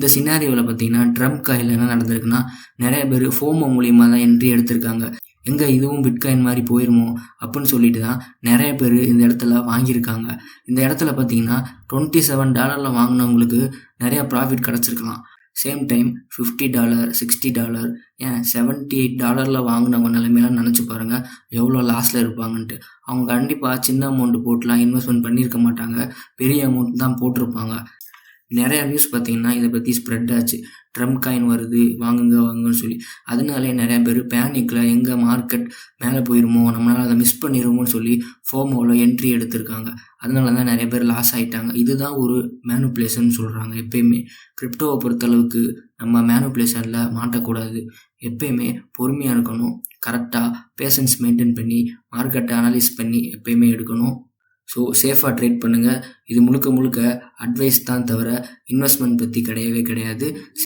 இந்த சினாரியோவில் பார்த்தீங்கன்னா Trump coil என்ன நடந்திருக்குன்னா நிறைய பேர் ஃபோமோ மூலியமாக தான் என்ட்ரி எடுத்திருக்காங்க. எங்கே இதுவும் பிட்காயின் மாதிரி போயிருமோ அப்படின்னு சொல்லிட்டு தான் நிறைய பேர் இந்த இடத்துல வாங்கியிருக்காங்க. இந்த இடத்துல பார்த்தீங்கன்னா $27 வாங்கினவங்களுக்கு நிறையா ப்ராஃபிட் கிடச்சிருக்கலாம். சேம் டைம் $50 $60 ஏன் $78 வாங்கினவங்க நிலைமையெல்லாம் நினச்சி பாருங்கள் எவ்வளோ லாஸில் இருப்பாங்கன்ட்டு. அவங்க கண்டிப்பாக சின்ன அமௌண்ட்டு போட்டுலாம் இன்வெஸ்ட்மெண்ட் பண்ணியிருக்க மாட்டாங்க, பெரிய அமௌண்ட் தான் போட்டிருப்பாங்க. நிறையா நியூஸ் பார்த்தீங்கன்னா இதை பற்றி ஸ்ப்ரெட் ஆச்சு. ட்ரம்ப் காயின் வருது, வாங்குங்க வாங்குன்னு சொல்லி. அதனாலே நிறையா பேர் பேனிக்கில் எங்கே மார்க்கெட் மேலே போயிருமோ, நம்மளால் அதை மிஸ் பண்ணிடுமோன்னு சொல்லி ஃபோமோவில் என்ட்ரி எடுத்திருக்காங்க. அதனால தான் நிறைய பேர் லாஸ் ஆகிட்டாங்க. இதுதான் ஒரு மேனுப்புலேஷன் சொல்கிறாங்க. எப்பயுமே கிரிப்டோவை பொறுத்தளவுக்கு நம்ம மேனுப்புலேஷனில் மாட்டக்கூடாது. எப்பயுமே பொறுமையாக இருக்கணும், கரெக்டாக பேஷன்ஸ் மெயின்டைன் பண்ணி மார்க்கெட்டை அனலைஸ் பண்ணி எப்பயுமே எடுக்கணும். ஸோ சேஃபாக ட்ரேட் பண்ணுங்கள். இது முழுக்க முழுக்க அட்வைஸ் தான் தவிர இன்வெஸ்ட்மெண்ட் பற்றி கிடையவே கிடையாது.